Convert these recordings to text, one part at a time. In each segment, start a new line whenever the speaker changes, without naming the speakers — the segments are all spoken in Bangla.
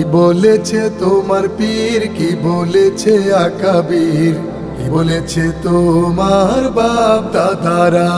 কি বলেছে তোমার পীর, কি বলেছে আকাবির, কি বলেছে তোমার বাপ দাদারা,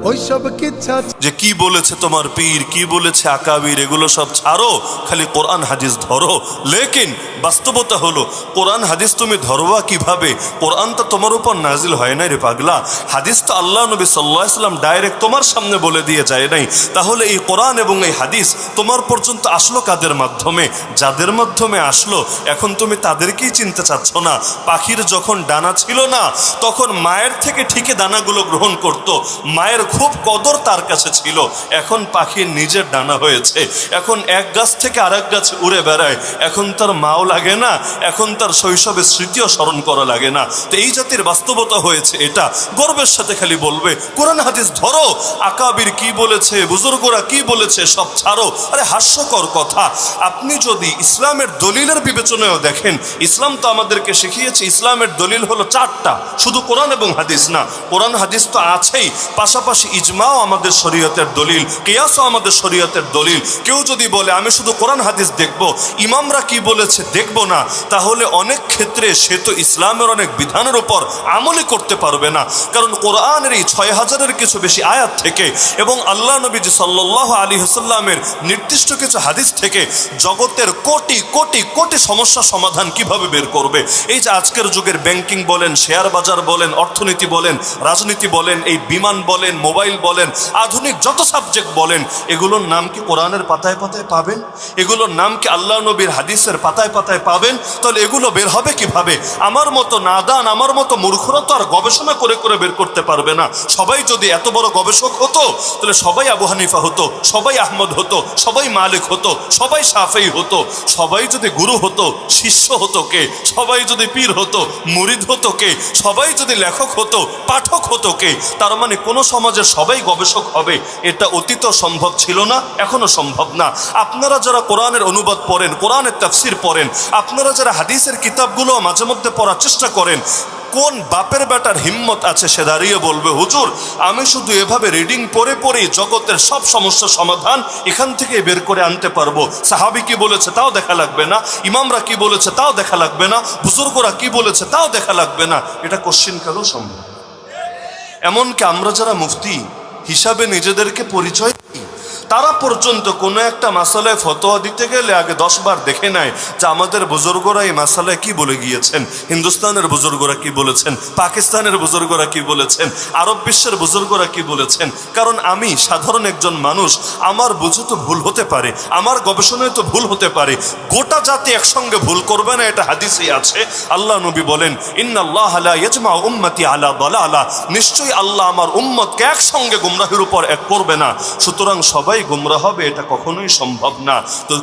ওইসব কিচ্ছা
যে কি বলেছে তোমার পীর, কি বলেছে আকাবির, এগুলো সব ছাড়ো, খালি কোরআন হাদিস ধরো। লেকিন বাস্তবতা হলো কোরআন হাদিস তুমি ধরবা কিভাবে? কোরআনটা তোমার উপর নাজিল হয় নাই রে পাগলা। হাদিস তো আল্লাহ নবী সাল্লাল্লাহু আলাইহি সাল্লাম ডাইরেক্ট তোমার সামনে বলে দিয়ে যায় নাই। তাহলে এই কোরআন এবং এই হাদিস তোমার পর্যন্ত আসলো কাদের মাধ্যমে? যাদের মাধ্যমে আসলো এখন তুমি তাদেরকেই চিনতে চাচ্ছ না। পাখির যখন ডানা ছিল না তখন মায়ের থেকে ঠিকই দানাগুলো গ্রহণ করত, মায়ের খুব কদর তার কাছে ছিল। এখন পাখির নিজের ডানা হয়েছে, এখন এক গাছ থেকে আরেক গাছে উড়ে বেড়ায়, এখন তার মাও লাগে না, এখন তার শৈশবের স্মৃতিও স্মরণ করা লাগে না। তো এই জাতির বাস্তবতা হয়েছে এটা। গর্বের সাথে খালি বলবে কোরআন হাদিস ধরো, আকাবির কি বলেছে, বুজুর্গরা কি বলেছে সব ছাড়ো। আরে হাস্যকর কথা। আপনি যদি ইসলামের দলিলের বিবেচনায়ও দেখেন, ইসলাম তো আমাদেরকে শিখিয়েছে ইসলামের দলিল হলো চারটা, শুধু কোরআন এবং হাদিস না। কোরআন হাদিস তো আছেই, পাশাপাশি ইজমাও আমাদের শরীয়তের দলিল, কিয়াসও আমাদের শরীয়তের দলিল। কেউ যদি বলে আমি শুধু কোরআন হাদিস দেখব, ইমামরা কি বলেছে দেখব না, তাহলে অনেক ক্ষেত্রে সে তো ইসলামের অনেক বিধানের উপর আমলই করতে পারবে না। কারণ কোরআনের এই 6000-এর কিছু বেশি আয়াত থেকে এবং আল্লাহ নবীজি সাল্লাল্লাহু আলাইহি ওয়াসাল্লামের নির্দিষ্ট কিছু হাদিস থেকে জগতের কোটি কোটি কোটি সমস্যার সমাধান কিভাবে বের করবে? এই যে আজকের যুগের ব্যাংকিং বলেন, শেয়ার বাজার বলেন, অর্থনীতি বলেন, রাজনীতি বলেন, এই বিমান বলেন, মোবাইল বলেন, আধুনিক যত সাবজেক্ট বলেন, এগুলোর নাম কি কোরআনের পাতায় পাতায় পাবেন? এগুলোর নাম কি আল্লাহ নবীর হাদিসের পাতায় পাতায় পাবেন? তাহলে এগুলো বের হবে কিভাবে? আমার মতো নাদান, আমার মতো মূর্খরা তো আর গবেষণা করে করে বের করতে পারবে না। সবাই যদি এত বড় গবেষক হতো তাহলে সবাই আবু হানিফা হতো, সবাই আহমদ হতো, সবাই মালিক হতো, সবাই শাফেঈ হতো। সবাই যদি গুরু হতো, শিষ্য হতো কে? সবাই যদি পীর হতো, মুরিদ হতো কে? সবাই যদি লেখক হতো, পাঠক হতো কে? তার মানে কোন সমাজের সবাই গবেষক হবে এটা অতীত সম্ভব ছিল না, এখনো সম্ভব না। আপনারা যারা কোরআনের অনুবাদ পড়েন, কোরআনের তাফসির পড়েন, আপনারা যারা হাদিসের কিতাবগুলো মাঝে মধ্যে পড়ার চেষ্টা করেন, কোন বাপের বেটার হিম্মত আছে সে দাঁড়িয়ে বলবে হুজুর আমি শুধু এভাবে রিডিং পড়ে পড়ে জগতের সব সমস্যার সমাধান এখান থেকে বের করে আনতে পারবো? সাহাবী কি বলেছে তাও দেখা লাগবে না, ইমামরা কি বলেছে তাও দেখা লাগবে না, বুজুর্গরা কি বলেছে তাও দেখা লাগবে না। এটা কোশ্চিন কালেও সম্ভব। এমনকি আমরা যারা মুফতি হিসাবে নিজেদেরকে পরিচয় দিই, তারা পর্যন্ত কোনো একটা মাসালায় ফতোয়া দিতে গেলে আগে 10 বার দেখে নেয় যে আমাদের বুজুর্গরা এই মাসালায় কি বলে গিয়েছেন, হিন্দুস্তানের বুজুর্গরা কি বলেছেন, পাকিস্তানের বুজুর্গরা কি বলেছেন, আরব বিশ্বের বুজুর্গরা কি বলেছেন। কারণ আমি সাধারণ একজন মানুষ, আমার বুঝে তো ভুল হতে পারে, আমার গবেষণায় তো ভুল হতে পারে। গোটা জাতি একসঙ্গে ভুল করবে না, এটা হাদিসেই আছে। আল্লাহ নবী বলেন ইন্নাল্লাহা লা ইয়াজমাউ উম্মতি আলা দালালা, নিশ্চয়ই আল্লাহ আমার উম্মতকে একসঙ্গে গুমরাহির উপর এক করবে না। সুতরাং সবাই গুমরাহ হবে এটা কখনোই সম্ভব না। তো